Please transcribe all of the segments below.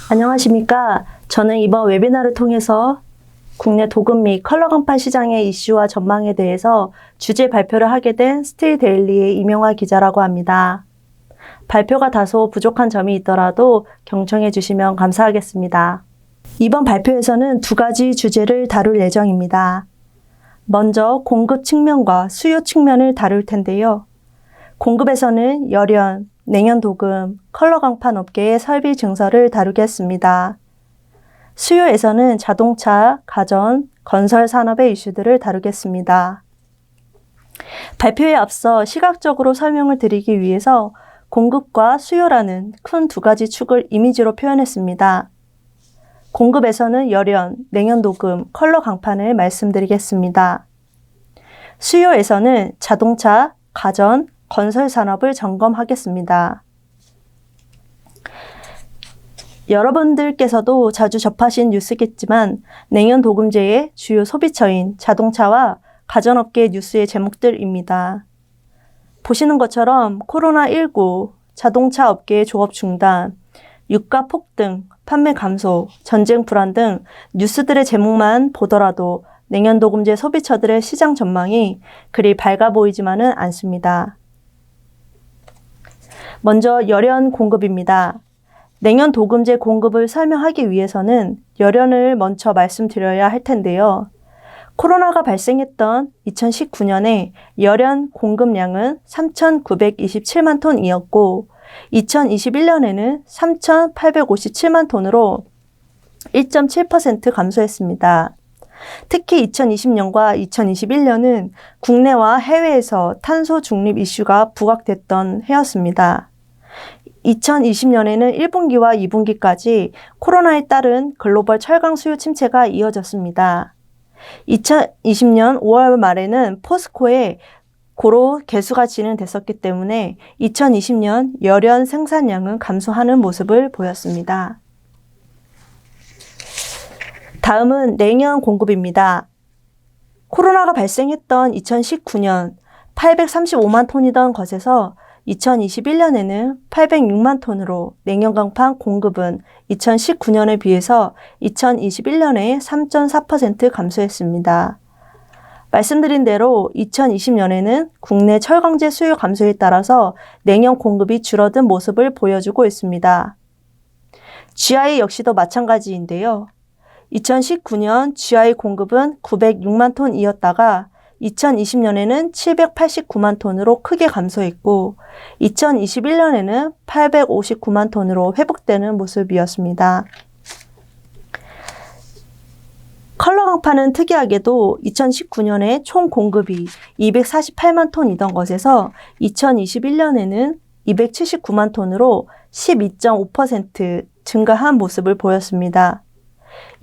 안녕하십니까. 저는 이번 웨비나를 통해서 국내 도금 및 컬러 강판 시장의 이슈와 전망에 대해서 주제 발표를 하게 된 스틸데일리의 이명화 기자라고 합니다. 발표가 다소 부족한 점이 있더라도 경청해 주시면 감사하겠습니다. 이번 발표에서는 두 가지 주제를 다룰 예정입니다. 먼저 공급 측면과 수요 측면을 다룰 텐데요. 공급에서는 열연, 냉연 도금, 컬러 강판 업계의 설비 증설을 다루겠습니다. 수요에서는 자동차, 가전, 건설 산업의 이슈들을 다루겠습니다. 발표에 앞서 시각적으로 설명을 드리기 위해서 공급과 수요라는 큰 두 가지 축을 이미지로 표현했습니다. 공급에서는 열연, 냉연 도금, 컬러 강판을 말씀드리겠습니다. 수요에서는 자동차, 가전, 건설 산업을 점검하겠습니다. 여러분들께서도 자주 접하신 뉴스겠지만 냉연 도금제의 주요 소비처인 자동차와 가전업계 뉴스의 제목들입니다. 보시는 것처럼 코로나19, 자동차 업계의 조업 중단, 유가 폭등, 판매 감소, 전쟁 불안 등 뉴스들의 제목만 보더라도 냉연 도금제 소비처들의 시장 전망이 그리 밝아 보이지만은 않습니다. 먼저 열연 공급입니다. 냉연 도금제 공급을 설명하기 위해서는 열연을 먼저 말씀드려야 할 텐데요. 코로나가 발생했던 2019년에 열연 공급량은 3,927만 톤이었고 2021년에는 3,857만 톤으로 1.7% 감소했습니다. 특히 2020년과 2021년은 국내와 해외에서 탄소 중립 이슈가 부각됐던 해였습니다. 2020년에는 1분기와 2분기까지 코로나에 따른 글로벌 철강 수요 침체가 이어졌습니다. 2020년 5월 말에는 포스코의 고로 개수가 진행됐었기 때문에 2020년 열연 생산량은 감소하는 모습을 보였습니다. 다음은 냉연 공급입니다. 코로나가 발생했던 2019년 835만 톤이던 것에서 2021년에는 806만 톤으로 냉연 강판 공급은 2019년에 비해서 2021년에 3.4% 감소했습니다. 말씀드린 대로 2020년에는 국내 철강제 수요 감소에 따라서 냉연 공급이 줄어든 모습을 보여주고 있습니다. GI 역시도 마찬가지인데요. 2019년 GI 공급은 906만 톤이었다가 2020년에는 789만 톤으로 크게 감소했고 2021년에는 859만 톤으로 회복되는 모습이었습니다. 컬러 강판은 특이하게도 2019년에 총 공급이 248만 톤이던 것에서 2021년에는 279만 톤으로 12.5% 증가한 모습을 보였습니다.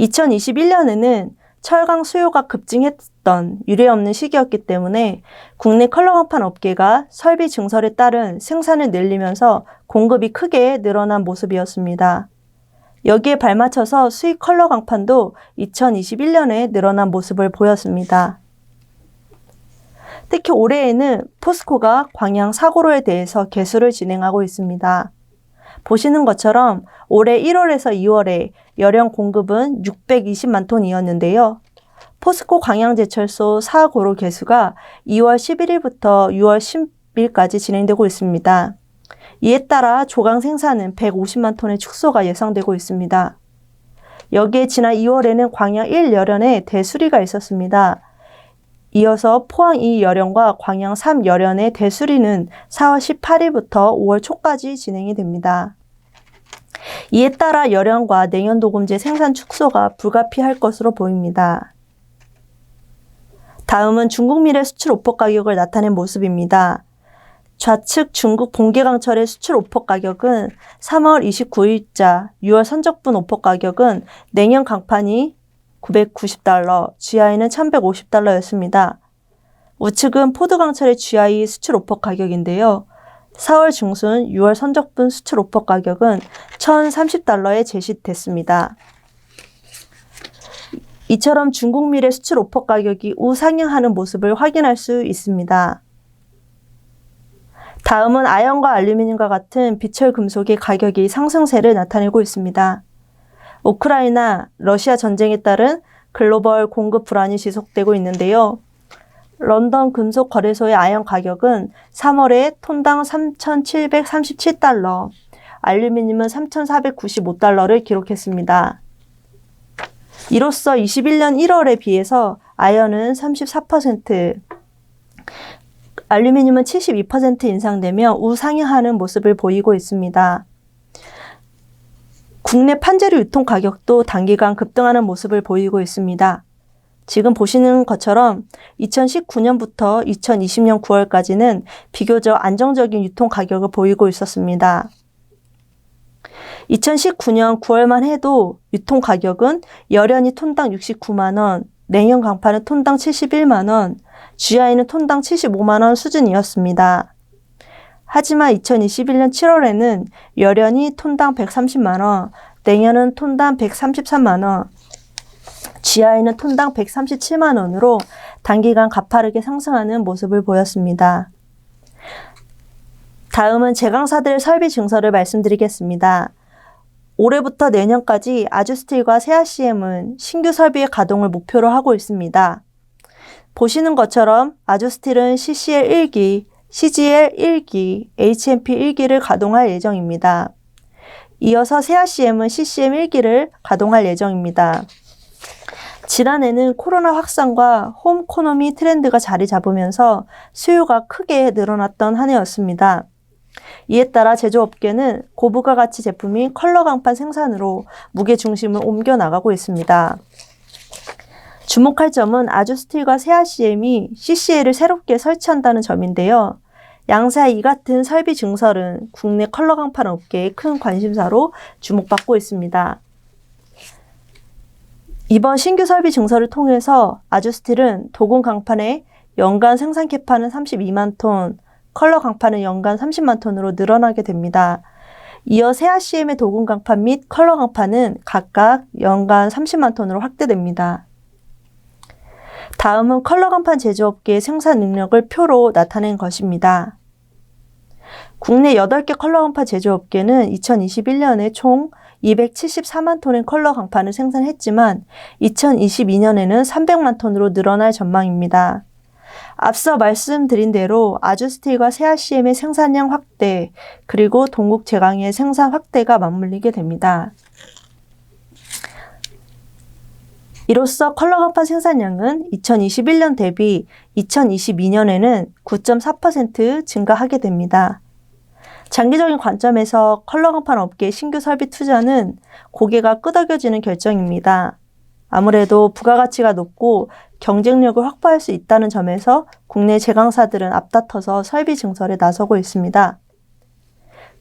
2021년에는 철강 수요가 급증했던 유례없는 시기였기 때문에 국내 컬러 강판 업계가 설비 증설에 따른 생산을 늘리면서 공급이 크게 늘어난 모습이었습니다. 여기에 발맞춰서 수입 컬러 강판도 2021년에 늘어난 모습을 보였습니다. 특히 올해에는 포스코가 광양 사고로에 대해서 개수를 진행하고 있습니다. 보시는 것처럼 올해 1월에서 2월에 열연 공급은 620만 톤이었는데요. 포스코 광양제철소 4고로 개수가 2월 11일부터 6월 10일까지 진행되고 있습니다. 이에 따라 조강 생산은 150만 톤의 축소가 예상되고 있습니다. 여기에 지난 2월에는 광양 1열연에 대수리가 있었습니다. 이어서 포항 2열연과 광양 3열연의 대수리는 4월 18일부터 5월 초까지 진행이 됩니다. 이에 따라 열연과 냉연 도금제 생산 축소가 불가피할 것으로 보입니다. 다음은 중국 밀의 수출 오퍼 가격을 나타낸 모습입니다. 좌측 중국 봉계강철의 수출 오퍼 가격은 3월 29일자 6월 선적분 오퍼 가격은 냉연 강판이 990달러, GI는 1150달러였습니다. 우측은 포드강철의 GI 수출 오퍼 가격인데요. 4월 중순 6월 선적분 수출 오퍼 가격은 1030달러에 제시됐습니다. 이처럼 중국 밀의 수출 오퍼 가격이 우상향하는 모습을 확인할 수 있습니다. 다음은 아연과 알루미늄과 같은 비철 금속의 가격이 상승세를 나타내고 있습니다. 우크라이나, 러시아 전쟁에 따른 글로벌 공급 불안이 지속되고 있는데요. 런던 금속 거래소의 아연 가격은 3월에 톤당 3,737달러, 알루미늄은 3,495달러를 기록했습니다. 이로써 21년 1월에 비해서 아연은 34%, 알루미늄은 72% 인상되며 우상향하는 모습을 보이고 있습니다. 국내 판재료 유통 가격도 단기간 급등하는 모습을 보이고 있습니다. 지금 보시는 것처럼 2019년부터 2020년 9월까지는 비교적 안정적인 유통 가격을 보이고 있었습니다. 2019년 9월만 해도 유통 가격은 여련이 톤당 69만원, 냉형 강판은 톤당 71만원, GI는 톤당 75만원 수준이었습니다. 하지만 2021년 7월에는 여련이 톤당 130만원, 냉형은 톤당 133만원, GI는 톤당 137만원으로 단기간 가파르게 상승하는 모습을 보였습니다. 다음은 제강사들의 설비 증설을 말씀드리겠습니다. 올해부터 내년까지 아주스틸과 세아CM은 신규 설비의 가동을 목표로 하고 있습니다. 보시는 것처럼 아주스틸은 CCL 1기, CGL 1기, HMP 1기를 가동할 예정입니다. 이어서 세아CM은 CCM 1기를 가동할 예정입니다. 지난해는 코로나 확산과 홈코노미 트렌드가 자리 잡으면서 수요가 크게 늘어났던 한 해였습니다. 이에 따라 제조업계는 고부가 가치 제품인 컬러 강판 생산으로 무게 중심을 옮겨 나가고 있습니다. 주목할 점은 아주스틸과 세아CM이 CCL을 새롭게 설치한다는 점인데요. 양사 이 같은 설비 증설은 국내 컬러 강판 업계의 큰 관심사로 주목받고 있습니다. 이번 신규 설비 증설을 통해서 아주스틸은 도금 강판의 연간 생산 캐파는 32만 톤, 컬러 강판은 연간 30만 톤으로 늘어나게 됩니다. 이어 세아CM의 도금 강판 및 컬러 강판은 각각 연간 30만 톤으로 확대됩니다. 다음은 컬러 강판 제조업계의 생산 능력을 표로 나타낸 것입니다. 국내 8개 컬러 강판 제조업계는 2021년에 총 274만 톤의 컬러 강판을 생산했지만 2022년에는 300만 톤으로 늘어날 전망입니다. 앞서 말씀드린 대로 아주스틸과 세아CM의 생산량 확대, 그리고 동국 제강의 생산 확대가 맞물리게 됩니다. 이로써 컬러 강판 생산량은 2021년 대비 2022년에는 9.4% 증가하게 됩니다. 장기적인 관점에서 컬러 강판 업계의 신규 설비 투자는 고개가 끄덕여지는 결정입니다. 아무래도 부가가치가 높고 경쟁력을 확보할 수 있다는 점에서 국내 제강사들은 앞다퉈서 설비 증설에 나서고 있습니다.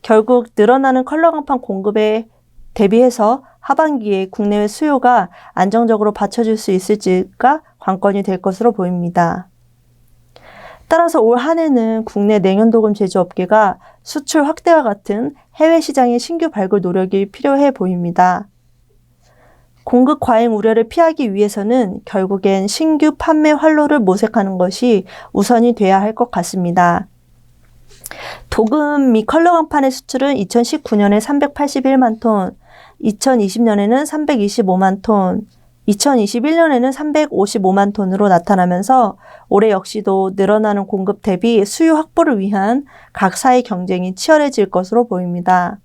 결국 늘어나는 컬러 강판 공급에 대비해서 하반기에 국내외 수요가 안정적으로 받쳐줄 수 있을지가 관건이 될 것으로 보입니다. 따라서 올 한 해는 국내 냉연도금 제조업계가 수출 확대와 같은 해외 시장의 신규 발굴 노력이 필요해 보입니다. 공급 과잉 우려를 피하기 위해서는 결국엔 신규 판매 활로를 모색하는 것이 우선이 돼야 할 것 같습니다. 도금 및 컬러 강판의 수출은 2019년에 381만 톤, 2020년에는 325만 톤, 2021년에는 355만 톤으로 나타나면서 올해 역시도 늘어나는 공급 대비 수요 확보를 위한 각 사의 경쟁이 치열해질 것으로 보입니다.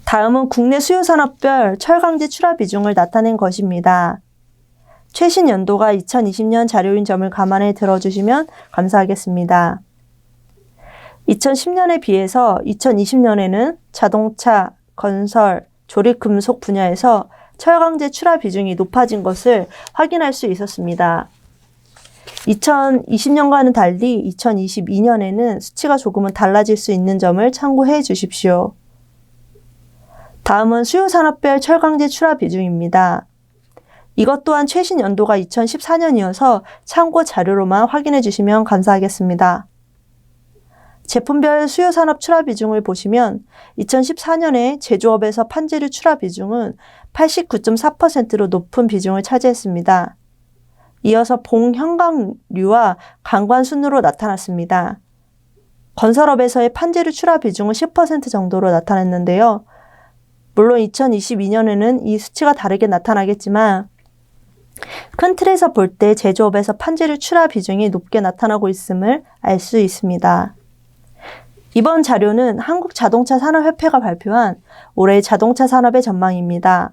다음은 국내 수요 산업별 철강제 출하 비중을 나타낸 것입니다. 최신 연도가 2020년 자료인 점을 감안해 들어주시면 감사하겠습니다. 2010년에 비해서 2020년에는 자동차, 건설, 조립금속 분야에서 철강제 출하 비중이 높아진 것을 확인할 수 있었습니다. 2020년과는 달리 2022년에는 수치가 조금은 달라질 수 있는 점을 참고해 주십시오. 다음은 수요 산업별 철강제 출하 비중입니다. 이것 또한 최신 연도가 2014년이어서 참고 자료로만 확인해 주시면 감사하겠습니다. 제품별 수요 산업 출하 비중을 보시면 2014년에 제조업에서 판재료 출하 비중은 89.4%로 높은 비중을 차지했습니다. 이어서 봉형광류와 강관 순으로 나타났습니다. 건설업에서의 판재료 출하 비중은 10% 정도로 나타났는데요. 물론 2022년에는 이 수치가 다르게 나타나겠지만 큰 틀에서 볼 때 제조업에서 판재류 출하 비중이 높게 나타나고 있음을 알 수 있습니다. 이번 자료는 한국자동차산업협회가 발표한 올해 자동차 산업의 전망입니다.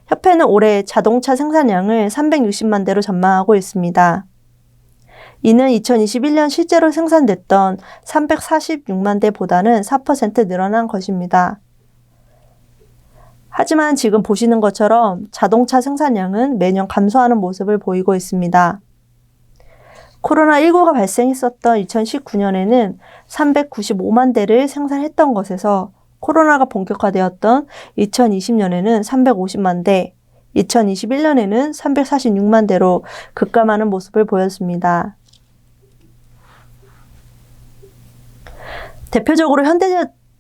협회는 올해 자동차 생산량을 360만 대로 전망하고 있습니다. 이는 2021년 실제로 생산됐던 346만 대보다는 4% 늘어난 것입니다. 하지만 지금 보시는 것처럼 자동차 생산량은 매년 감소하는 모습을 보이고 있습니다. 코로나19가 발생했었던 2019년에는 395만 대를 생산했던 것에서 코로나가 본격화되었던 2020년에는 350만 대, 2021년에는 346만 대로 급감하는 모습을 보였습니다. 대표적으로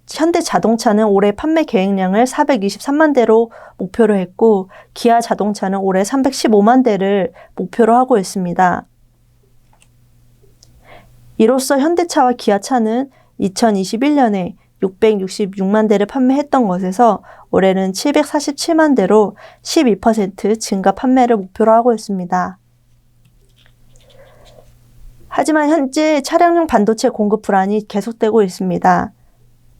현대자동차는 올해 판매 계획량을 423만 대로 목표로 했고 기아자동차는 올해 315만 대를 목표로 하고 있습니다. 이로써 현대차와 기아차는 2021년에 666만 대를 판매했던 것에서 올해는 747만 대로 12% 증가 판매를 목표로 하고 있습니다. 하지만 현재 차량용 반도체 공급 불안이 계속되고 있습니다.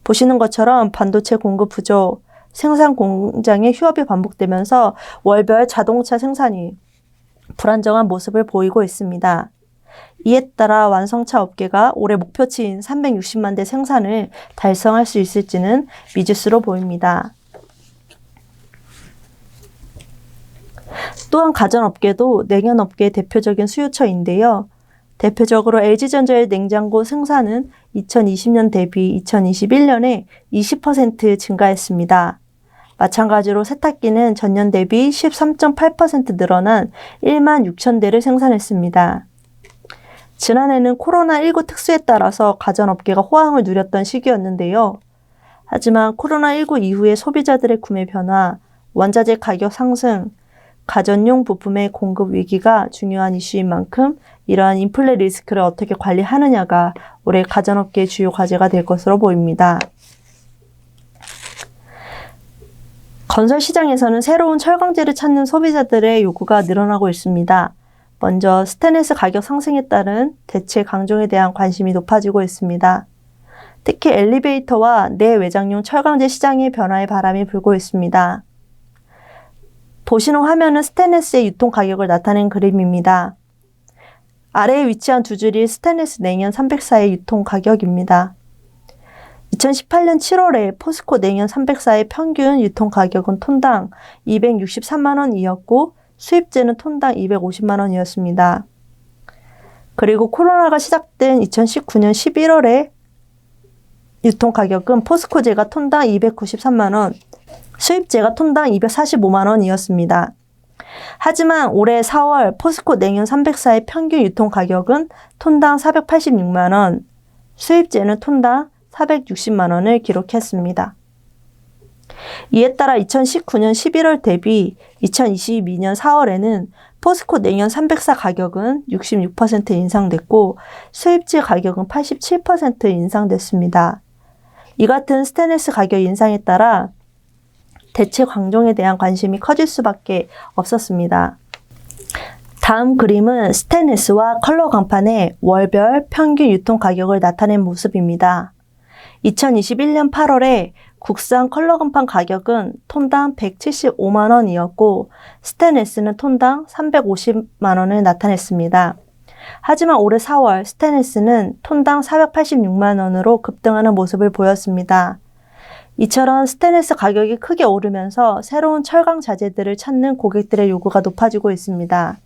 보시는 것처럼 반도체 공급 부족, 생산 공장의 휴업이 반복되면서 월별 자동차 생산이 불안정한 모습을 보이고 있습니다. 이에 따라 완성차 업계가 올해 목표치인 360만 대 생산을 달성할 수 있을지는 미지수로 보입니다. 또한 가전업계도 냉연업계의 대표적인 수요처인데요. 대표적으로 LG전자의 냉장고 생산은 2020년 대비 2021년에 20% 증가했습니다. 마찬가지로 세탁기는 전년 대비 13.8% 늘어난 1만 6천 대를 생산했습니다. 지난해는 코로나19 특수에 따라서 가전업계가 호황을 누렸던 시기였는데요. 하지만 코로나19 이후에 소비자들의 구매 변화, 원자재 가격 상승, 가전용 부품의 공급 위기가 중요한 이슈인 만큼 이러한 인플레 리스크를 어떻게 관리하느냐가 올해 가전업계의 주요 과제가 될 것으로 보입니다. 건설 시장에서는 새로운 철강제를 찾는 소비자들의 요구가 늘어나고 있습니다. 먼저 스테인리스 가격 상승에 따른 대체 강종에 대한 관심이 높아지고 있습니다. 특히 엘리베이터와 내외장용 철강제 시장의 변화에 바람이 불고 있습니다. 보시는 화면은 스테인리스의 유통 가격을 나타낸 그림입니다. 아래에 위치한 두 줄이 스테인리스 냉연 304의 유통 가격입니다. 2018년 7월에 포스코 냉연 304의 평균 유통 가격은 톤당 263만 원이었고 수입제는 톤당 250만 원이었습니다. 그리고 코로나가 시작된 2019년 11월에 유통 가격은 포스코제가 톤당 293만 원, 수입제가 톤당 245만 원이었습니다. 하지만 올해 4월 포스코 냉연 304의 평균 유통 가격은 톤당 486만 원, 수입제는 톤당 460만 원을 기록했습니다. 이에 따라 2019년 11월 대비 2022년 4월에는 포스코 냉연 304 가격은 66% 인상됐고 수입제 가격은 87% 인상됐습니다. 이 같은 스테인리스 가격 인상에 따라 대체 강종에 대한 관심이 커질 수밖에 없었습니다. 다음 그림은 스테인리스와 컬러 강판의 월별 평균 유통 가격을 나타낸 모습입니다. 2021년 8월에 국산 컬러 강판 가격은 톤당 175만 원이었고 스테인리스는 톤당 350만 원을 나타냈습니다. 하지만 올해 4월 스테인리스는 톤당 486만 원으로 급등하는 모습을 보였습니다. 이처럼 스테인리스 가격이 크게 오르면서 새로운 철강 자재들을 찾는 고객들의 요구가 높아지고 있습니다.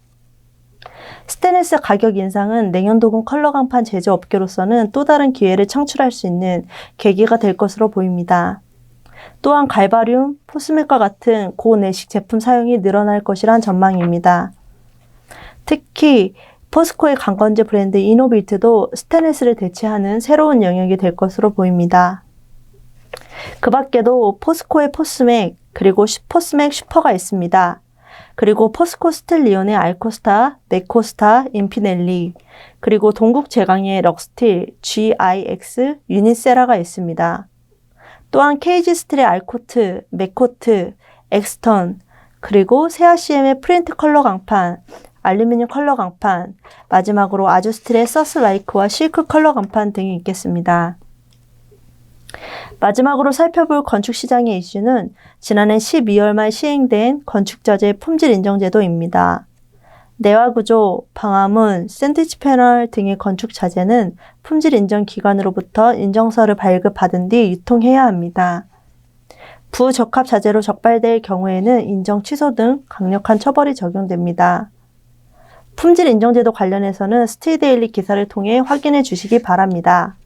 스테인리스 가격 인상은 냉연도금 컬러 강판 제조업계로서는 또 다른 기회를 창출할 수 있는 계기가 될 것으로 보입니다. 또한 갈바륨, 포스맥과 같은 고내식 제품 사용이 늘어날 것이란 전망입니다. 특히 포스코의 강건제 브랜드 이노빌트도 스테인리스를 대체하는 새로운 영역이 될 것으로 보입니다. 그 밖에도 포스코의 포스맥, 그리고 포스맥 슈퍼가 있습니다. 그리고 포스코 스틸리온의 알코스타, 네코스타, 인피넬리, 그리고 동국제강의 럭스틸, GIX, 유니세라가 있습니다. 또한 KG 스틸의 알코트, 맥코트, 엑스턴, 그리고 세아CM의 프린트 컬러 강판, 알루미늄 컬러 강판, 마지막으로 아주스틸의 서스라이크와 실크 컬러 강판 등이 있겠습니다. 마지막으로 살펴볼 건축시장의 이슈는 지난해 12월 말 시행된 건축자재 품질인정제도입니다. 내화구조, 방화문, 샌드위치 패널 등의 건축자재는 품질인정기관으로부터 인정서를 발급받은 뒤 유통해야 합니다. 부적합 자재로 적발될 경우에는 인정 취소 등 강력한 처벌이 적용됩니다. 품질인정제도 관련해서는 스틸데일리 기사를 통해 확인해 주시기 바랍니다.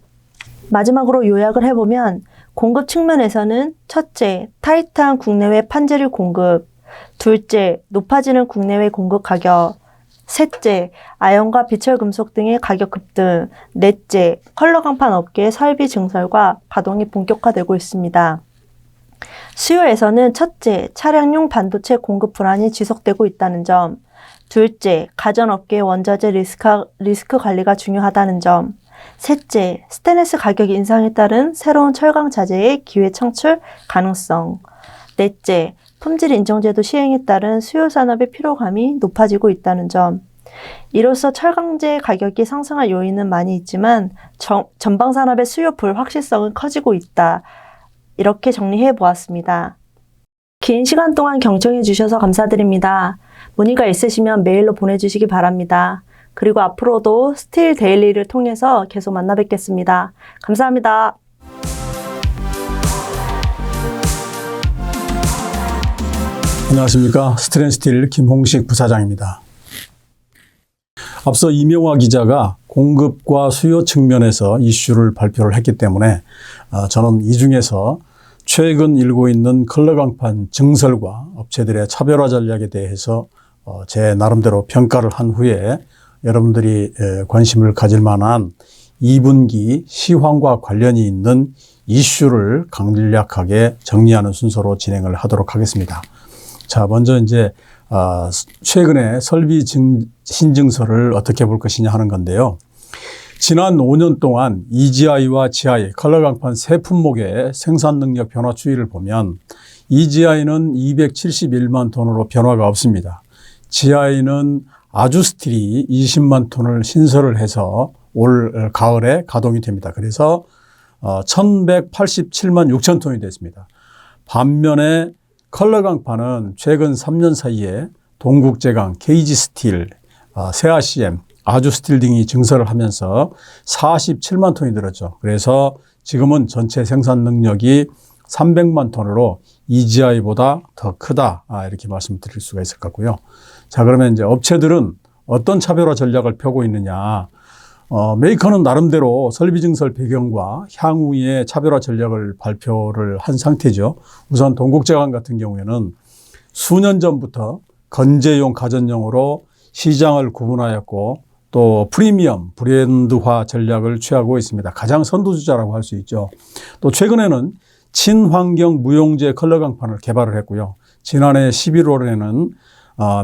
마지막으로 요약을 해보면 공급 측면에서는 첫째, 타이트한 국내외 판재료 공급, 둘째, 높아지는 국내외 공급 가격, 셋째, 아연과 비철금속 등의 가격 급등, 넷째, 컬러 강판 업계의 설비 증설과 가동이 본격화되고 있습니다. 수요에서는 첫째, 차량용 반도체 공급 불안이 지속되고 있다는 점, 둘째, 가전업계의 원자재 리스크 관리가 중요하다는 점, 셋째, 스테인리스 가격 인상에 따른 새로운 철강 자재의 기회 창출 가능성, 넷째, 품질 인정제도 시행에 따른 수요 산업의 피로감이 높아지고 있다는 점. 이로써 철강제 가격이 상승할 요인은 많이 있지만 전방 산업의 수요 불확실성은 커지고 있다. 이렇게 정리해 보았습니다. 긴 시간 동안 경청해 주셔서 감사드립니다. 문의가 있으시면 메일로 보내주시기 바랍니다. 그리고 앞으로도 스틸 데일리를 통해서 계속 만나 뵙겠습니다. 감사합니다. 안녕하십니까. 스틸앤스틸 김홍식 부사장입니다. 앞서 이명화 기자가 공급과 수요 측면에서 이슈를 발표를 했기 때문에 저는 이 중에서 최근 일고 있는 컬러 강판 증설과 업체들의 차별화 전략에 대해서 제 나름대로 평가를 한 후에 여러분들이 관심을 가질 만한 2분기 시황과 관련이 있는 이슈를 간략하게 정리하는 순서로 진행을 하도록 하겠습니다. 자, 먼저 이제 최근에 설비 신증서를 어떻게 볼 것이냐 하는 건데요. 지난 5년 동안 EGI와 GI, 컬러 강판 세 품목의 생산 능력 변화 추이를 보면 EGI는 271만 톤으로 변화가 없습니다. GI는 아주스틸이 20만 톤을 신설을 해서 올 가을에 가동이 됩니다. 그래서 1187만 6천 톤이 됐습니다. 반면에 컬러 강판은 최근 3년 사이에 동국제강, KG스틸, 세아CM, 아주스틸 등이 증설을 하면서 47만 톤이 늘었죠. 그래서 지금은 전체 생산 능력이 300만 톤으로 EGI보다 더 크다. 이렇게 말씀드릴 수가 있을 것 같고요. 자, 그러면 이제 업체들은 어떤 차별화 전략을 펴고 있느냐. 메이커는 나름대로 설비 증설 배경과 향후의 차별화 전략을 발표를 한 상태죠. 우선 동국제강 같은 경우에는 수년 전부터 건재용 가전용으로 시장을 구분하였고 또 프리미엄 브랜드화 전략을 취하고 있습니다. 가장 선두주자라고 할 수 있죠. 또 최근에는 친환경 무용재 컬러 강판을 개발을 했고요. 지난해 11월에는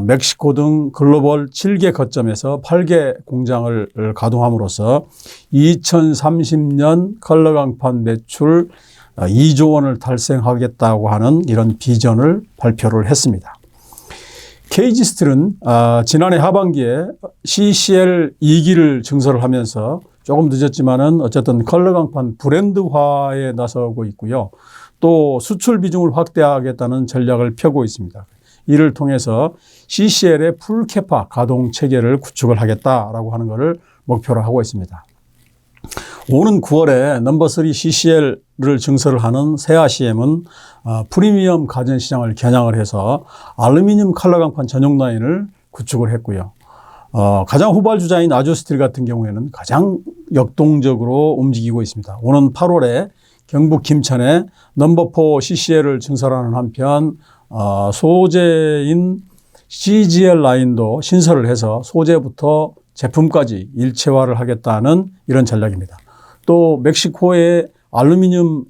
멕시코 등 글로벌 7개 거점에서 8개 공장을 가동함으로써 2030년 컬러 강판 매출 2조 원을 달성하겠다고 하는 이런 비전을 발표를 했습니다. KG스틸은 지난해 하반기에 CCL 2기를 증설을 하면서 조금 늦었지만은 어쨌든 컬러 강판 브랜드화에 나서고 있고요. 또 수출 비중을 확대하겠다는 전략을 펴고 있습니다. 이를 통해서 CCL의 풀캐파 가동 체계를 구축을 하겠다라고 하는 것을 목표로 하고 있습니다. 오는 9월에 넘버 3 CCL을 증설을 하는 세아CM은 프리미엄 가전 시장을 겨냥을 해서 알루미늄 컬러 강판 전용 라인을 구축을 했고요. 가장 후발주자인 아주스틸 같은 경우에는 가장 역동적으로 움직이고 있습니다. 오는 8월에 경북 김천에 넘버 4 CCL을 증설하는 한편 소재인 CGL 라인도 신설을 해서 소재부터 제품까지 일체화를 하겠다는 이런 전략입니다. 또 멕시코에 알루미늄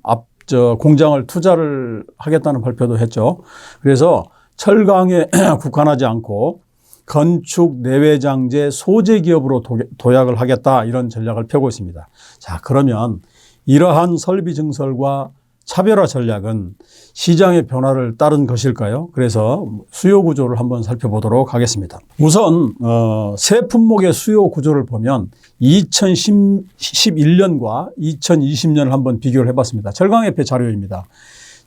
공장을 투자를 하겠다는 발표도 했죠. 그래서 철강에 국한하지 않고 건축 내외장재 소재 기업으로 도약을 하겠다 이런 전략을 펴고 있습니다. 자, 그러면 이러한 설비 증설과 차별화 전략은 시장의 변화를 따른 것일까요? 그래서 수요 구조를 한번 살펴보도록 하겠습니다. 우선 새 품목의 수요 구조를 보면 2011년과 2020년을 한번 비교를 해봤습니다. 철강협회 자료입니다.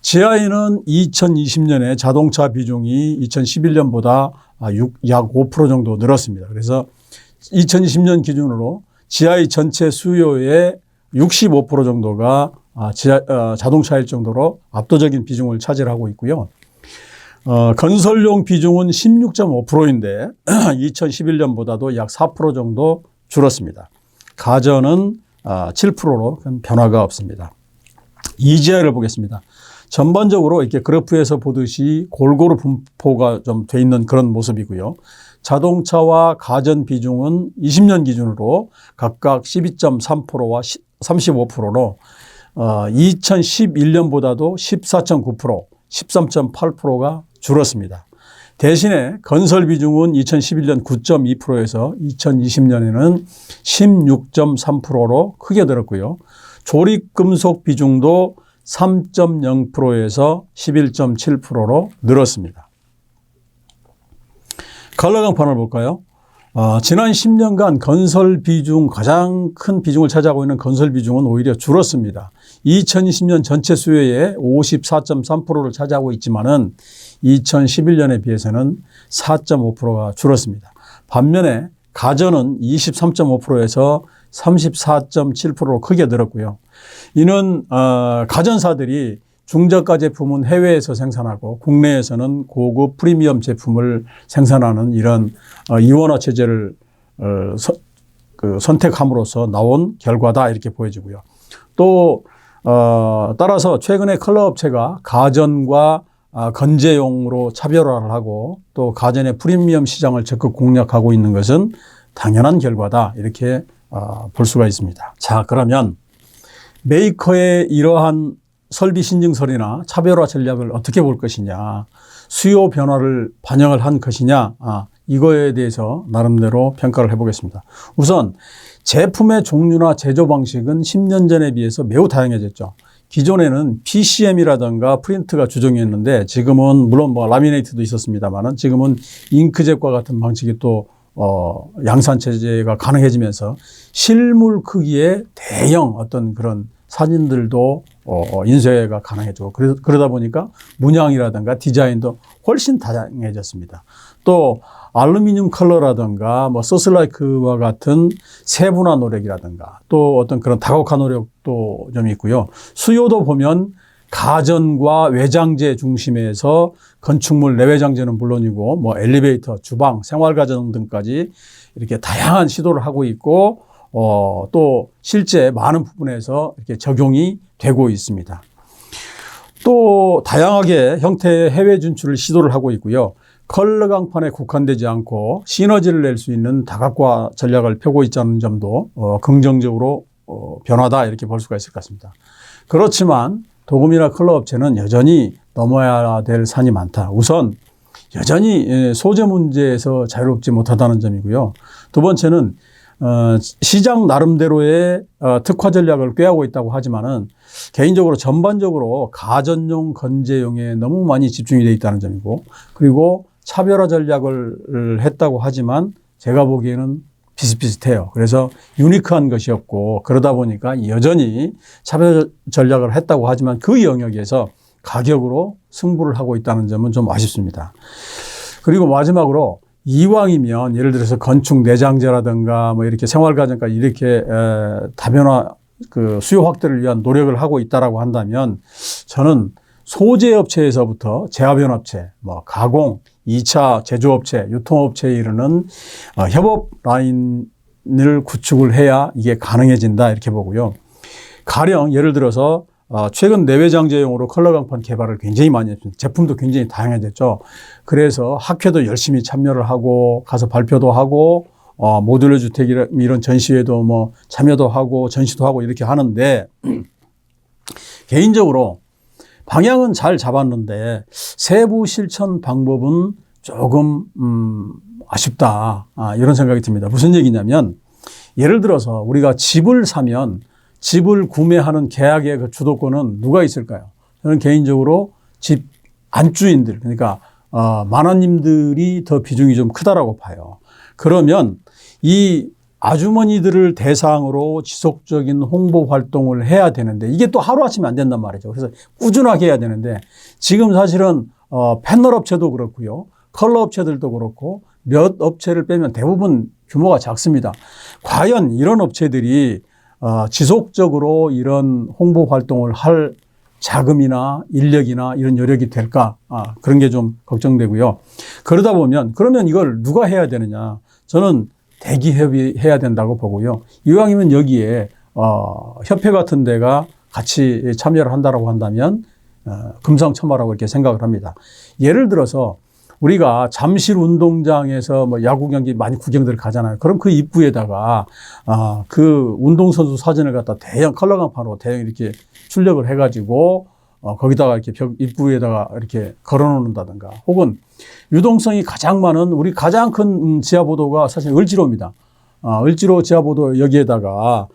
GI는 2020년에 자동차 비중이 2011년보다 약 5% 정도 늘었습니다. 그래서 2020년 기준으로 GI 전체 수요의 65% 정도가 자동차일 정도로 압도적인 비중을 차지하고 있고요. 건설용 비중은 16.5%인데 2011년보다도 약 4% 정도 줄었습니다. 가전은 7%로 큰 변화가 없습니다. EGI를 보겠습니다. 전반적으로 이렇게 그래프에서 보듯이 골고루 분포가 좀 돼 있는 그런 모습이고요. 자동차와 가전 비중은 20년 기준으로 각각 12.3%와 35%로 2011년보다도 14.9%, 13.8%가 줄었습니다. 대신에 건설 비중은 2011년 9.2%에서 2020년에는 16.3%로 크게 늘었고요. 조립금속 비중도 3.0%에서 11.7%로 늘었습니다. 컬러 강판을 볼까요? 지난 10년간 건설 비중, 가장 큰 비중을 차지하고 있는 건설 비중은 오히려 줄었습니다. 2020년 전체 수요의 54.3%를 차지하고 있지만은 2011년에 비해서는 4.5%가 줄었습니다. 반면에 가전은 23.5%에서 34.7%로 크게 늘었고요. 이는 가전사들이 중저가 제품은 해외에서 생산하고 국내에서는 고급 프리미엄 제품을 생산하는 이런 이원화 체제를 선택함으로써 나온 결과다 이렇게 보여지고요. 또 따라서 최근에 컬러 업체가 가전과 건재용으로 차별화를 하고 또 가전의 프리미엄 시장을 적극 공략하고 있는 것은 당연한 결과다 이렇게 볼 수가 있습니다. 자, 그러면 메이커의 이러한 설비 신증설이나 차별화 전략을 어떻게 볼 것이냐, 수요 변화를 반영을 한 것이냐, 이거에 대해서 나름대로 평가를 해보겠습니다. 우선 제품의 종류나 제조 방식은 10년 전에 비해서 매우 다양해졌죠. 기존에는 PCM이라든가 프린트가 주종이었는데 지금은 물론 뭐 라미네이트도 있었습니다만은 지금은 잉크젯과 같은 방식이 또 양산 체제가 가능해지면서 실물 크기의 대형 어떤 그런 사진들도 인쇄가 가능해지고 그러다 보니까 문양이라든가 디자인도 훨씬 다양해졌습니다. 또 알루미늄 컬러라든가 뭐 서슬라이크와 같은 세분화 노력이라든가 또 어떤 그런 다각화 노력도 좀 있고요. 수요도 보면 가전과 외장재 중심에서 건축물 내외장재는 물론이고 뭐 엘리베이터, 주방, 생활가전 등까지 이렇게 다양한 시도를 하고 있고 또 실제 많은 부분에서 이렇게 적용이 되고 있습니다. 또 다양하게 형태의 해외 진출을 시도를 하고 있고요. 컬러 강판에 국한되지 않고 시너지를 낼 수 있는 다각화 전략을 펴고 있다는 점도 긍정적으로 변화다 이렇게 볼 수가 있을 것 같습니다. 그렇지만 도금이나 컬러 업체는 여전히 넘어야 될 산이 많다. 우선 여전히 소재 문제에서 자유롭지 못하다는 점이고요. 두 번째는 시장 나름대로의 특화 전략을 꾀하고 있다고 하지만은 개인적으로 전반적으로 가전용, 건재용에 너무 많이 집중이 되어 있다는 점이고, 그리고 차별화 전략을 했다고 하지만 제가 보기에는 비슷비슷해요. 그래서 유니크한 것이 없고 그러다 보니까 여전히 차별 전략을 했다고 하지만 그 영역에서 가격으로 승부를 하고 있다는 점은 좀 아쉽습니다. 그리고 마지막으로 이왕이면 예를 들어서 건축 내장재라든가 뭐 이렇게 생활가전까지 이렇게 다변화 수요 확대를 위한 노력을 하고 있다라고 한다면 저는 소재 업체에서부터 제화변업체, 뭐 가공, 2차 제조업체, 유통업체에 이르는 협업 라인을 구축을 해야 이게 가능해진다 이렇게 보고요. 가령 예를 들어서 최근 내외장재용으로 컬러 강판 개발을 굉장히 많이 했습니다. 제품도 굉장히 다양해졌죠. 그래서 학회도 열심히 참여를 하고 가서 발표도 하고 모듈러 주택 이런 전시회도 뭐 참여도 하고 전시도 하고 이렇게 하는데 개인적으로 방향은 잘 잡았는데 세부 실천 방법은 조금 아쉽다 이런 생각이 듭니다. 무슨 얘기냐면 예를 들어서 우리가 집을 사면 집을 구매하는 계약의 그 주도권은 누가 있을까요? 저는 개인적으로 집 안주인들, 그러니까 만화님들이 더 비중이 좀 크다라고 봐요. 그러면 이 아주머니들을 대상으로 지속적인 홍보 활동을 해야 되는데 이게 또 하루아침에 안 된단 말이죠. 그래서 꾸준하게 해야 되는데 지금 사실은 패널 업체도 그렇고요. 컬러 업체들도 그렇고 몇 업체를 빼면 대부분 규모가 작습니다. 과연 이런 업체들이 지속적으로 이런 홍보 활동을 할 자금이나 인력이나 이런 여력이 될까? 그런 게 좀 걱정되고요. 그러다 보면 그러면 이걸 누가 해야 되느냐? 저는 대기협이 해야 된다고 보고요. 이왕이면 여기에 협회 같은 데가 같이 참여를 한다라고 한다면 금상첨화라고 이렇게 생각을 합니다. 예를 들어서 우리가 잠실 운동장에서 뭐 야구 경기 많이 구경들 가잖아요. 그럼 그 입구에다가 그 운동선수 사진을 갖다 대형 컬러 강판으로 대형 이렇게 출력을 해가지고 거기다가 이렇게 벽 입구에다가 이렇게 걸어놓는다든가, 혹은 유동성이 가장 많은 우리 가장 큰 지하보도가 사실 을지로입니다. 을지로 지하보도 여기에다가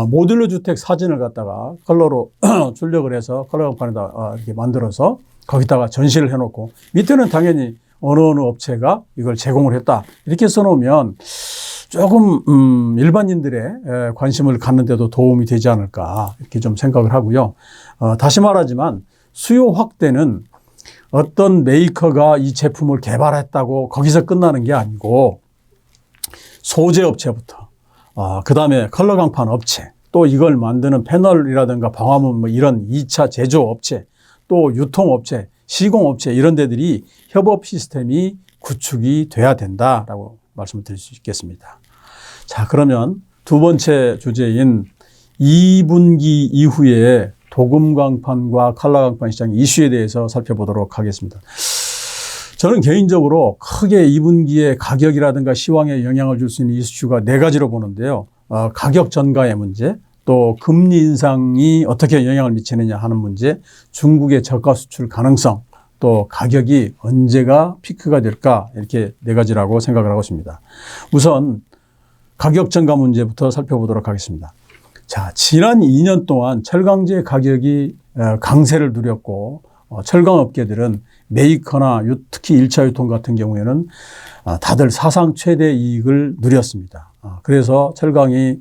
모듈러 주택 사진을 갖다가 컬러로 출력을 해서 컬러 강판에다 이렇게 만들어서 거기다가 전시를 해놓고 밑에는 당연히 어느 업체가 이걸 제공을 했다 이렇게 써놓으면 조금 일반인들의 관심을 갖는 데도 도움이 되지 않을까 이렇게 좀 생각을 하고요. 다시 말하지만 수요 확대는 어떤 메이커가 이 제품을 개발했다고 거기서 끝나는 게 아니고 소재 업체부터 그다음에 컬러 강판 업체, 또 이걸 만드는 패널이라든가 방화문 뭐 이런 2차 제조 업체, 또 유통업체, 시공업체 이런 데들이 협업 시스템이 구축이 돼야 된다라고 말씀을 드릴 수 있겠습니다. 자, 그러면 두 번째 주제인 2분기 이후에 도금광판과 컬러광판 시장 이슈에 대해서 살펴보도록 하겠습니다. 저는 개인적으로 크게 2분기에 가격이라든가 시황에 영향을 줄 수 있는 이슈가 네 가지로 보는데요. 가격 전가의 문제, 또 금리 인상이 어떻게 영향을 미치느냐 하는 문제, 중국의 저가 수출 가능성, 또 가격이 언제가 피크가 될까, 이렇게 네 가지라고 생각을 하고 있습니다. 우선 가격 전가 문제부터 살펴보도록 하겠습니다. 자, 지난 2년 동안 철강제 가격이 강세를 누렸고 철강업계들은 메이커나 특히 1차 유통 같은 경우에는 다들 사상 최대 이익을 누렸습니다. 그래서 철강이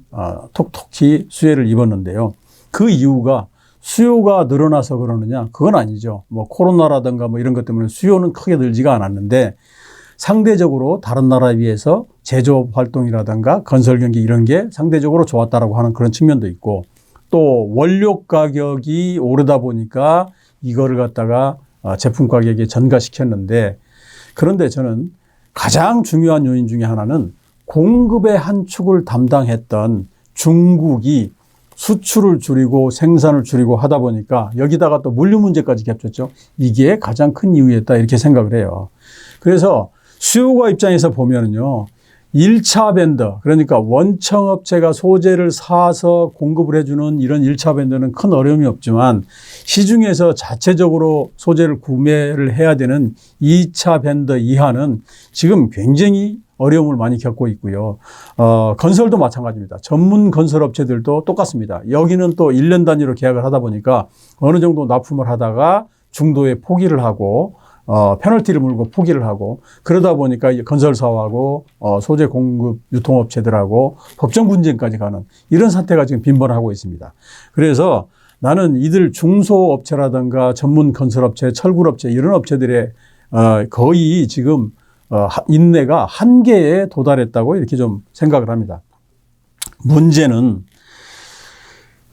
톡톡히 수혜를 입었는데요. 그 이유가 수요가 늘어나서 그러느냐? 그건 아니죠. 뭐 코로나라든가 뭐 이런 것 때문에 수요는 크게 늘지가 않았는데 상대적으로 다른 나라에 비해서 제조업 활동이라든가 건설 경기 이런 게 상대적으로 좋았다라고 하는 그런 측면도 있고, 또 원료 가격이 오르다 보니까 이거를 갖다가 제품 가격에 전가시켰는데, 그런데 저는 가장 중요한 요인 중에 하나는 공급의 한 축을 담당했던 중국이 수출을 줄이고 생산을 줄이고 하다 보니까 여기다가 또 물류 문제까지 겹쳤죠. 이게 가장 큰 이유였다 이렇게 생각을 해요. 그래서 수요가 입장에서 보면은요, 1차 벤더, 그러니까 원청업체가 소재를 사서 공급을 해주는 이런 1차 벤더는 큰 어려움이 없지만 시중에서 자체적으로 소재를 구매를 해야 되는 2차 벤더 이하는 지금 굉장히 어려움을 많이 겪고 있고요. 건설도 마찬가지입니다. 전문 건설업체들도 똑같습니다. 여기는 또 1년 단위로 계약을 하다 보니까 어느 정도 납품을 하다가 중도에 포기를 하고 페널티를 물고 포기를 하고, 그러다 보니까 건설사하고 소재 공급 유통업체들하고 법정 분쟁까지 가는 이런 사태가 지금 빈번하고 있습니다. 그래서 나는 이들 중소업체라든가 전문 건설업체, 철굴업체 이런 업체들의 거의 지금 인내가 한계에 도달했다고 이렇게 좀 생각을 합니다. 문제는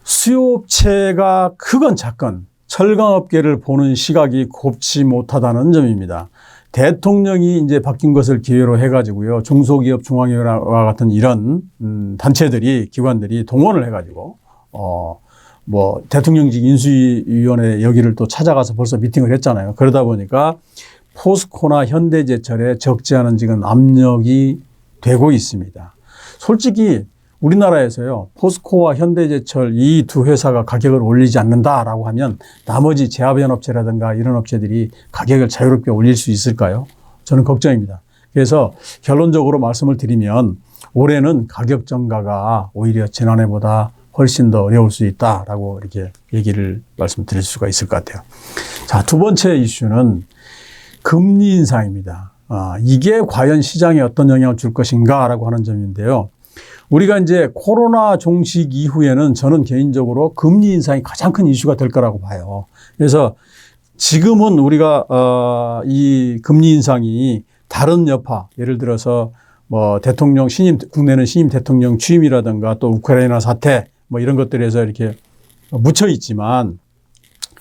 수요업체가 크건 작건 철강업계를 보는 시각이 곱지 못하다는 점입니다. 대통령이 이제 바뀐 것을 기회로 해가지고요, 중소기업 중앙회와 같은 이런 단체들이, 기관들이 동원을 해가지고 뭐 대통령직 인수위원회 여기를 또 찾아가서 벌써 미팅을 했잖아요. 그러다 보니까 포스코나 현대제철에 적지 않은 지금 압력이 되고 있습니다. 솔직히 우리나라에서요, 포스코와 현대제철 이 두 회사가 가격을 올리지 않는다라고 하면 나머지 제합연업체라든가 이런 업체들이 가격을 자유롭게 올릴 수 있을까요? 저는 걱정입니다. 그래서 결론적으로 말씀을 드리면 올해는 가격 전가가 오히려 지난해보다 훨씬 더 어려울 수 있다라고 이렇게 얘기를 말씀드릴 수가 있을 것 같아요. 자, 두 번째 이슈는 금리 인상입니다. 이게 과연 시장에 어떤 영향을 줄 것인가라고 하는 점인데요. 우리가 이제 코로나 종식 이후에는 저는 개인적으로 금리 인상이 가장 큰 이슈가 될 거라고 봐요. 그래서 지금은 우리가 이 금리 인상이 다른 여파, 예를 들어서 뭐 대통령 국내는 신임 대통령 취임이라든가 또 우크라이나 사태 뭐 이런 것들에서 이렇게 묻혀 있지만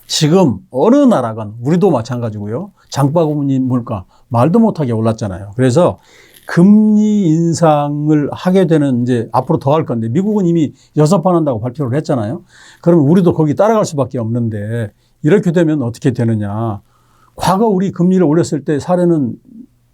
지금 어느 나라건 우리도 마찬가지고요. 장바구니 물가 말도 못하게 올랐잖아요. 그래서 금리 인상을 하게 되는 이제 앞으로 더 할 건데 미국은 이미 6번 한다고 발표를 했잖아요. 그러면 우리도 거기 따라갈 수밖에 없는데 이렇게 되면 어떻게 되느냐. 과거 우리 금리를 올렸을 때 사례는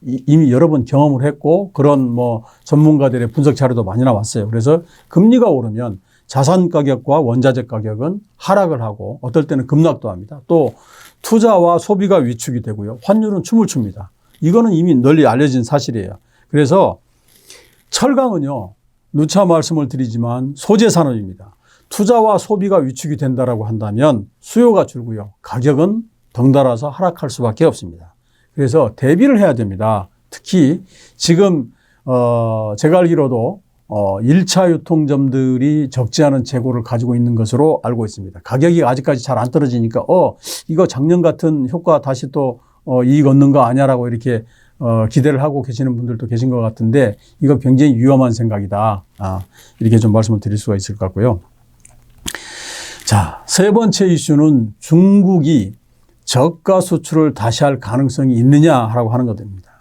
이미 여러 번 경험을 했고 그런 뭐 전문가들의 분석 자료도 많이 나왔어요. 그래서 금리가 오르면 자산 가격과 원자재 가격은 하락을 하고 어떨 때는 급락도 합니다. 또 투자와 소비가 위축이 되고요. 환율은 춤을 춥니다. 이거는 이미 널리 알려진 사실이에요. 그래서 철강은요. 누차 말씀을 드리지만 소재 산업입니다. 투자와 소비가 위축이 된다라고 한다면 수요가 줄고요. 가격은 덩달아서 하락할 수밖에 없습니다. 그래서 대비를 해야 됩니다. 특히 지금 제가 알기로도 1차 유통점들이 적지 않은 재고를 가지고 있는 것으로 알고 있습니다. 가격이 아직까지 잘 안 떨어지니까 이거 작년 같은 효과 다시 또 이익 얻는 거 아니야라고 이렇게 기대를 하고 계시는 분들도 계신 것 같은데 이거 굉장히 위험한 생각이다. 이렇게 좀 말씀을 드릴 수가 있을 것 같고요. 자, 세 번째 이슈는 중국이 저가 수출을 다시 할 가능성이 있느냐라고 하는 것입니다.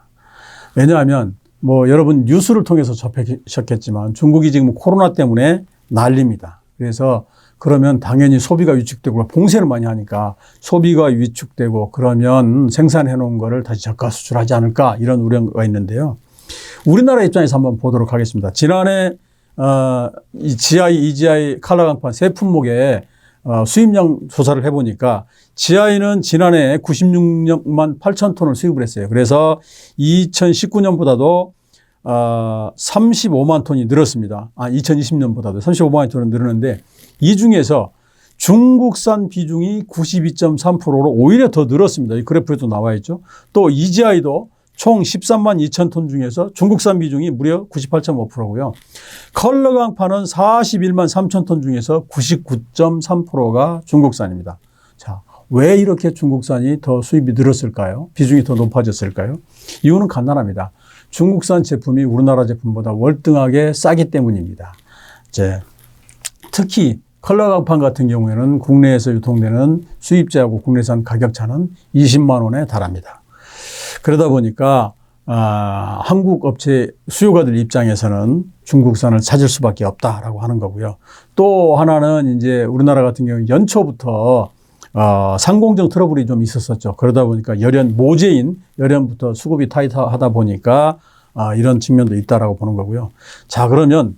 왜냐하면 뭐 여러분 뉴스를 통해서 접하셨겠지만 중국이 지금 코로나 때문에 난립니다. 그래서 그러면 당연히 소비가 위축되고 봉쇄를 많이 하니까 소비가 위축되고 그러면 생산해 놓은 거를 다시 저가 수출하지 않을까 이런 우려가 있는데요. 우리나라 입장에서 한번 보도록 하겠습니다. 지난해 이 GI, EGI 칼라 강판 세 품목에 수입량 조사를 해보니까 GI는 지난해 96만 8천 톤을 수입을 했어요. 그래서 2019년보다도 35만 톤이 늘었습니다. 2020년보다도 35만 톤은 늘었는데 이 중에서 중국산 비중이 92.3%로 오히려 더 늘었습니다. 이 그래프에도 나와 있죠. 또 EGI도 총 13만 2천 톤 중에서 중국산 비중이 무려 98.5%고요. 컬러 강판은 41만 3천 톤 중에서 99.3%가 중국산입니다. 자, 왜 이렇게 중국산이 더 수입이 늘었을까요? 비중이 더 높아졌을까요? 이유는 간단합니다. 중국산 제품이 우리나라 제품보다 월등하게 싸기 때문입니다. 이제 특히 컬러 강판 같은 경우에는 국내에서 유통되는 수입제하고 국내산 가격 차는 20만 원에 달합니다. 그러다 보니까 한국 업체 수요가들 입장에서는 중국산을 찾을 수밖에 없다라고 하는 거고요. 또 하나는 이제 우리나라 같은 경우 연초부터 상공정 트러블이 좀 있었었죠. 그러다 보니까 모재인 열연부터 수급이 타이트하다 보니까 이런 측면도 있다라고 보는 거고요. 자, 그러면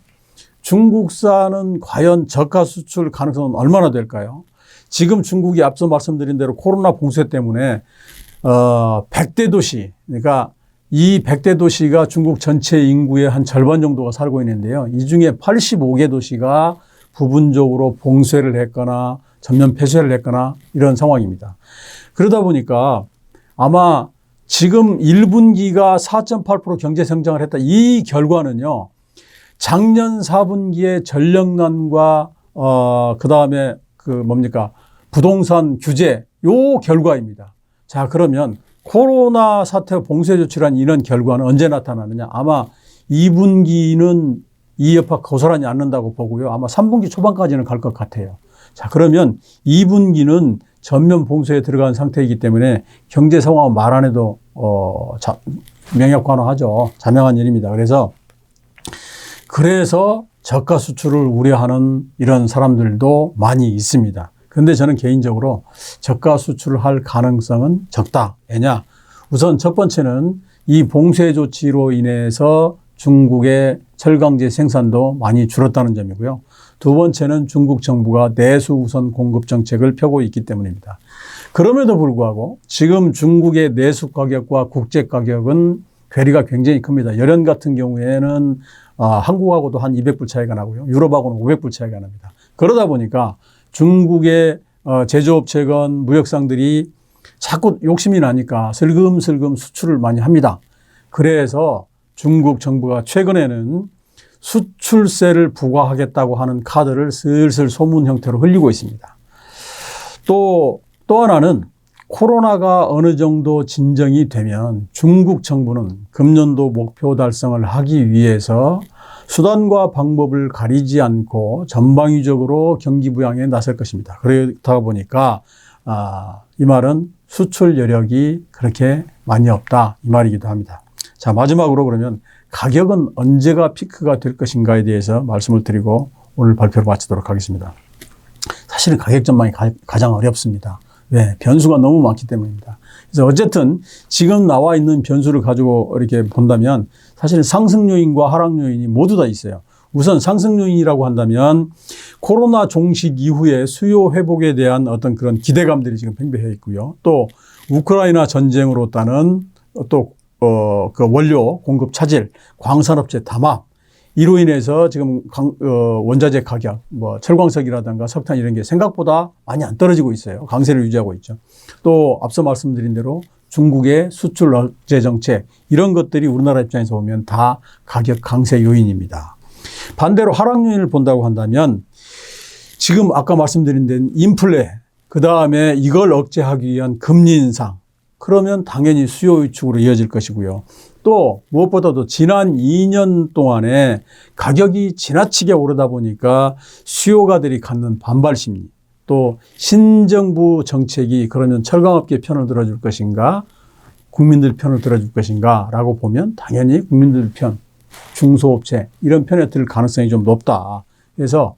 중국산은 과연 저가 수출 가능성은 얼마나 될까요? 지금 중국이 앞서 말씀드린 대로 코로나 봉쇄 때문에 100대 도시, 그러니까 이 100대 도시가 중국 전체 인구의 한 절반 정도가 살고 있는데요. 이 중에 85개 도시가 부분적으로 봉쇄를 했거나 전면 폐쇄를 했거나 이런 상황입니다. 그러다 보니까 아마 지금 1분기가 4.8% 경제 성장을 했다. 이 결과는요. 작년 4분기의 전력난과 그다음에 부동산 규제 요 결과입니다. 자, 그러면 코로나 사태 봉쇄 조치란 이런 결과는 언제 나타나느냐? 아마 2분기는 이 여파 고스란히 않는다고 보고요. 아마 3분기 초반까지는 갈 것 같아요. 자, 그러면 2분기는 전면 봉쇄에 들어간 상태이기 때문에 경제 상황은 말 안 해도 명약관화하죠. 자명한 일입니다. 그래서 저가 수출을 우려하는 이런 사람들도 많이 있습니다. 그런데 저는 개인적으로 저가 수출을 할 가능성은 적다. 왜냐? 우선 첫 번째는 이 봉쇄 조치로 인해서 중국의 철강제 생산도 많이 줄었다는 점이고요. 두 번째는 중국 정부가 내수 우선 공급 정책을 펴고 있기 때문입니다. 그럼에도 불구하고 지금 중국의 내수 가격과 국제 가격은 괴리가 굉장히 큽니다. 열연 같은 경우에는 한국하고도 한 200불 차이가 나고요. 유럽하고는 500불 차이가 납니다. 그러다 보니까 중국의 제조업체건 무역상들이 자꾸 욕심이 나니까 슬금슬금 수출을 많이 합니다. 그래서 중국 정부가 최근에는 수출세를 부과하겠다고 하는 카드를 슬슬 소문 형태로 흘리고 있습니다. 또 하나는 코로나가 어느 정도 진정이 되면 중국 정부는 금년도 목표 달성을 하기 위해서 수단과 방법을 가리지 않고 전방위적으로 경기 부양에 나설 것입니다. 그러다 보니까 이 말은 수출 여력이 그렇게 많이 없다 이 말이기도 합니다. 자, 마지막으로 그러면 가격은 언제가 피크가 될 것인가에 대해서 말씀을 드리고 오늘 발표를 마치도록 하겠습니다. 사실은 가격 전망이 가장 어렵습니다. 왜? 변수가 너무 많기 때문입니다. 그래서 어쨌든 지금 나와 있는 변수를 가지고 이렇게 본다면 사실은 상승 요인과 하락 요인이 모두 다 있어요. 우선 상승 요인이라고 한다면 코로나 종식 이후에 수요 회복에 대한 어떤 그런 기대감들이 지금 팽배해 있고요. 또 우크라이나 전쟁으로 따른 그 원료 공급 차질, 광산업체 담합, 이로 인해서 지금 원자재 가격, 철광석이라든가 석탄 이런 게 생각보다 많이 안 떨어지고 있어요. 강세를 유지하고 있죠. 또 앞서 말씀드린 대로 중국의 수출 억제 정책, 이런 것들이 우리나라 입장에서 보면 다 가격 강세 요인입니다. 반대로 하락 요인을 본다고 한다면 지금 아까 말씀드린 데는 인플레, 그 다음에 이걸 억제하기 위한 금리 인상, 그러면 당연히 수요 위축으로 이어질 것이고요. 또 무엇보다도 지난 2년 동안에 가격이 지나치게 오르다 보니까 수요가들이 갖는 반발 심리, 또 신정부 정책이 그러면 철강업계 편을 들어줄 것인가 국민들 편을 들어줄 것인가 라고 보면 당연히 국민들 편, 중소업체 이런 편에 들 가능성이 좀 높다. 그래서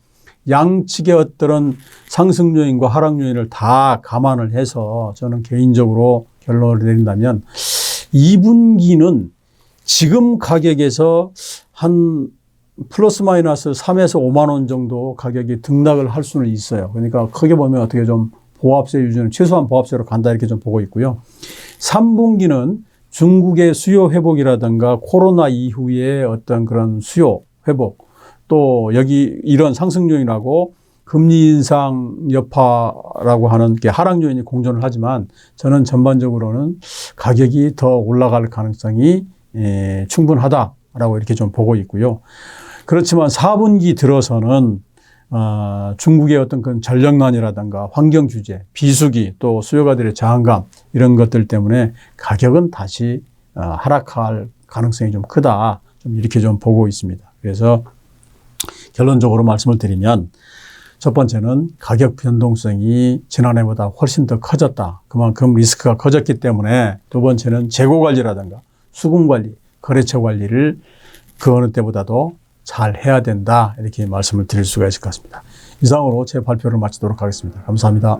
양측의 어떤 상승 요인과 하락 요인을 다 감안을 해서 저는 개인적으로 결론을 내린다면 2분기는 지금 가격에서 한 플러스 마이너스 3에서 5만 원 정도 가격이 등락을 할 수는 있어요. 그러니까 크게 보면 어떻게 좀 보합세 유지는 최소한 보합세로 간다 이렇게 좀 보고 있고요. 3분기는 중국의 수요 회복이라든가 코로나 이후의 어떤 그런 수요 회복, 또 여기 이런 상승 요인하고 금리 인상 여파라고 하는 게 하락 요인이 공존을 하지만 저는 전반적으로는 가격이 더 올라갈 가능성이 충분하다라고 이렇게 좀 보고 있고요. 그렇지만 4분기 들어서는 중국의 어떤 그런 전력난이라든가 환경 규제, 비수기, 또 수요가들의 저항감 이런 것들 때문에 가격은 다시 하락할 가능성이 좀 크다. 좀 이렇게 좀 보고 있습니다. 그래서 결론적으로 말씀을 드리면 첫 번째는 가격 변동성이 지난해보다 훨씬 더 커졌다. 그만큼 리스크가 커졌기 때문에 두 번째는 재고 관리라든가 수급 관리, 거래처 관리를 그 어느 때보다도 잘 해야 된다. 이렇게 말씀을 드릴 수가 있을 것 같습니다. 이상으로 제 발표를 마치도록 하겠습니다. 감사합니다.